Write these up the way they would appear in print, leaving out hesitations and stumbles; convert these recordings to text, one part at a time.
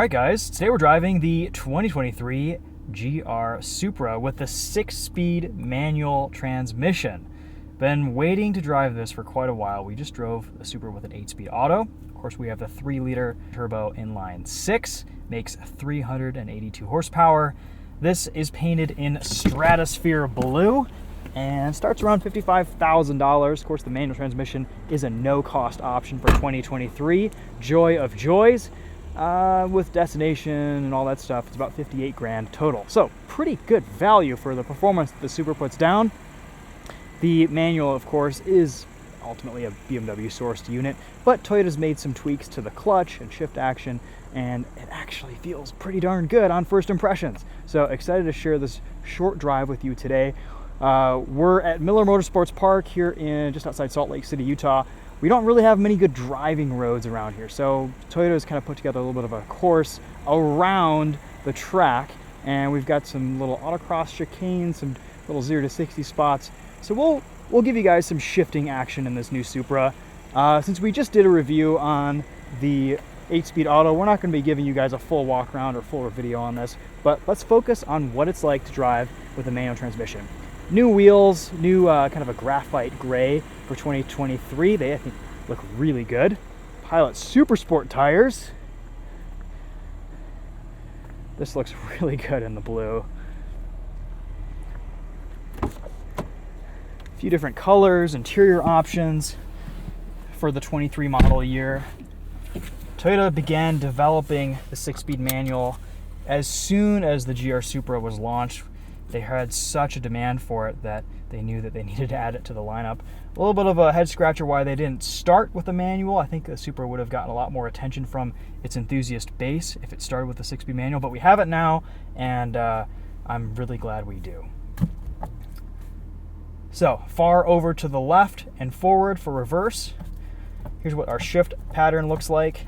Alright guys, today we're driving the 2023 GR Supra with the 6-speed manual transmission. Been waiting to drive this for quite a while. We just drove the Supra with an 8-speed auto. Of course, we have the 3-liter turbo inline 6, makes 382 horsepower. This is painted in Stratosphere blue and starts around $55,000. Of course, the manual transmission is a no-cost option for 2023. Joy of joys. With destination and all that stuff, it's about 58 grand total. So pretty good value for the performance that the Supra puts down. The manual, of course, is ultimately a BMW sourced unit, but Toyota's made some tweaks to the clutch and shift action, and it actually feels pretty darn good on first impressions. So excited to share this short drive with you today. We're at Miller Motorsports Park here in just outside Salt Lake City, Utah. We don't really have many good driving roads around here, so Toyota's kind of put together a little bit of a course around the track, and we've got some little autocross chicanes, some little 0 to 60 spots. So we'll give you guys some shifting action in this new Supra. Since we just did a review on the 8-speed auto, we're not going to be giving you guys a full walk around or full video on this, but let's focus on what it's like to drive with a manual transmission. New wheels, new kind of a graphite gray for 2023. They, I think, look really good. Pilot Super Sport tires. This looks really good in the blue. A few different colors, interior options for the 23 model year. Toyota began developing the 6-speed manual as soon as the GR Supra was launched. They had such a demand for it that they knew that they needed to add it to the lineup. A little bit of a head scratcher why they didn't start with a manual. I think the Supra would have gotten a lot more attention from its enthusiast base if it started with the 6-speed manual, but we have it now, and I'm really glad we do. So, far over to the left and forward for reverse. Here's what our shift pattern looks like.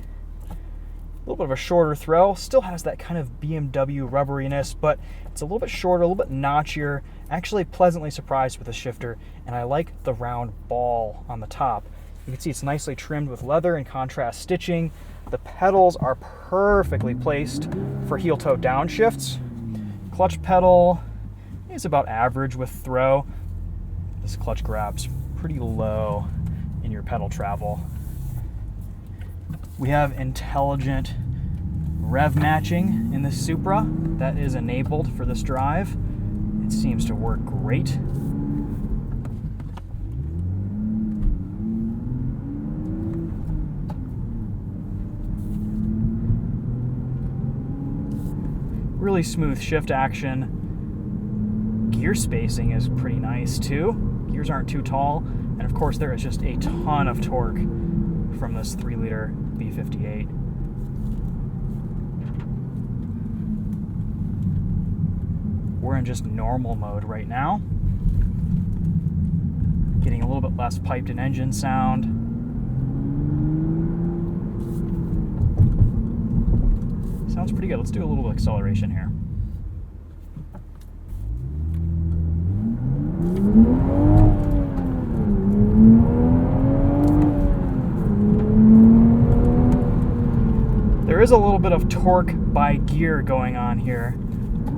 A little bit of a shorter throw, still has that kind of BMW rubberiness, but it's a little bit shorter, a little bit notchier. Actually pleasantly surprised with the shifter, and I like the round ball on the top. You can see it's nicely trimmed with leather and contrast stitching. The pedals are perfectly placed for heel-toe downshifts. Clutch pedal is about average with throw. This clutch grab's pretty low in your pedal travel. We have intelligent Rev Matching in the Supra. That is enabled for this drive. It seems to work great. Really smooth shift action. Gear spacing is pretty nice too. Gears aren't too tall. And of course there is just a ton of torque from this 3-liter V58. We're in just normal mode right now. Getting a little bit less piped in engine sound. Sounds pretty good. Let's do a little acceleration here. There is a little bit of torque by gear going on here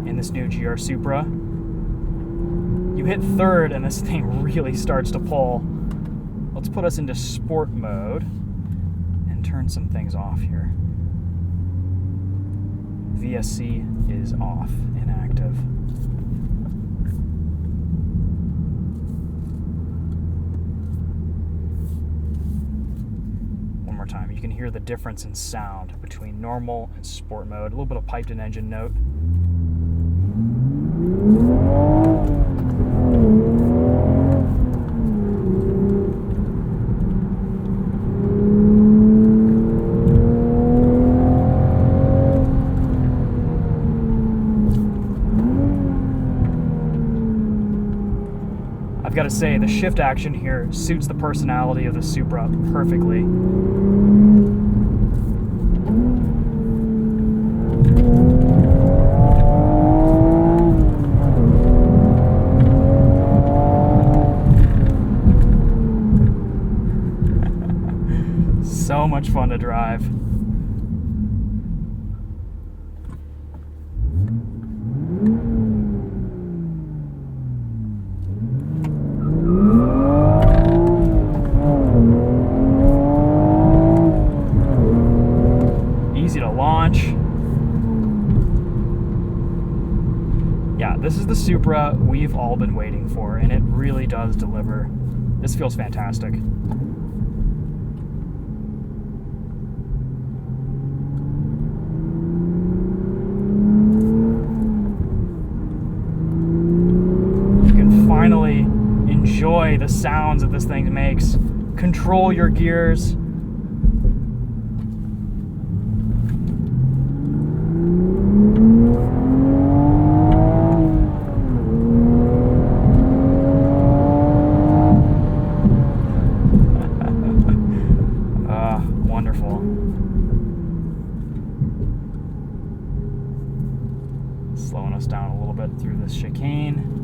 in this new GR Supra. You hit third and this thing really starts to pull. Let's put us into sport mode and turn some things off here. VSC is off, inactive. Time. You can hear the difference in sound between normal and sport mode. A little bit of piped in engine note. I've got to say, the shift action here suits the personality of the Supra perfectly. So much fun to drive. yeah, this is the Supra we've all been waiting for, and it really does deliver. This feels fantastic. Finally enjoy the sounds that this thing makes. Control your gears. Wonderful. Slowing us down a little bit through this chicane.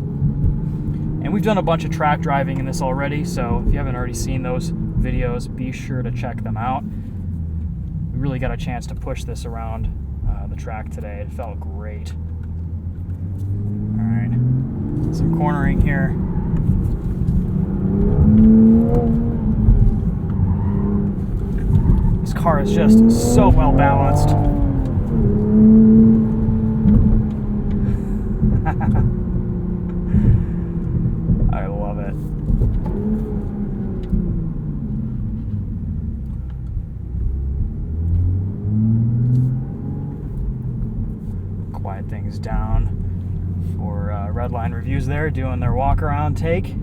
And we've done a bunch of track driving in this already, so if you haven't already seen those videos, be sure to check them out. We really got a chance to push this around the track today. It felt great. All right, some cornering here. This car is just so well balanced. I love it. Quiet things down for Redline Reviews there, doing their walk around take.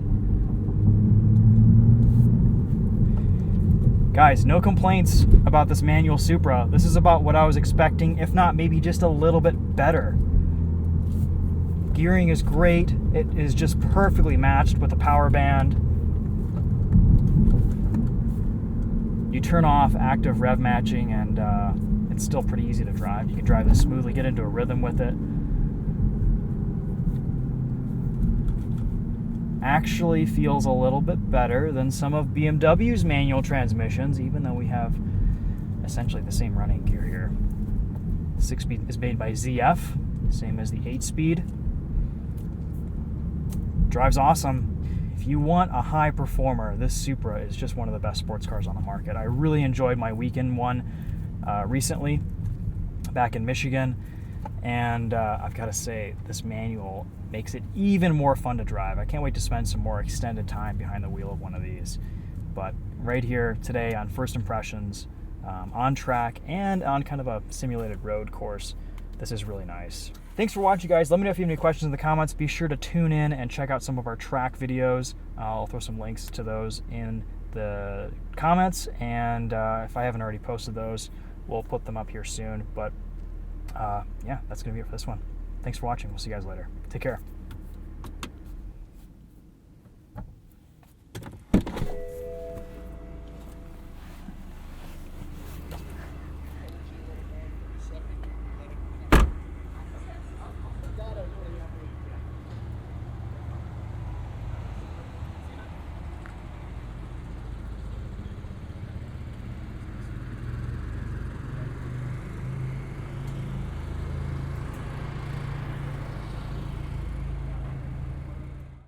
Guys, no complaints about this manual Supra. This is about what I was expecting, if not maybe just a little bit better. Gearing is great. It is just perfectly matched with the power band. You turn off active rev matching and it's still pretty easy to drive. You can drive this smoothly, get into a rhythm with it. Actually feels a little bit better than some of BMW's manual transmissions, even though we have essentially the same running gear here. The 6-speed is made by ZF, same as the 8-speed. Drives awesome. If you want a high performer, this Supra is just one of the best sports cars on the market. I really enjoyed my weekend one recently back in Michigan, and I've got to say, this manual makes it even more fun to drive. I can't wait to spend some more extended time behind the wheel of one of these. But right here today on First Impressions, on track and on kind of a simulated road course, this is really nice. Thanks for watching, guys. Let me know if you have any questions in the comments. Be sure to tune in and check out some of our track videos. I'll throw some links to those in the comments, and if I haven't already posted those, we'll put them up here soon. But yeah, that's going to be it for this one. Thanks for watching. We'll see you guys later. Take care.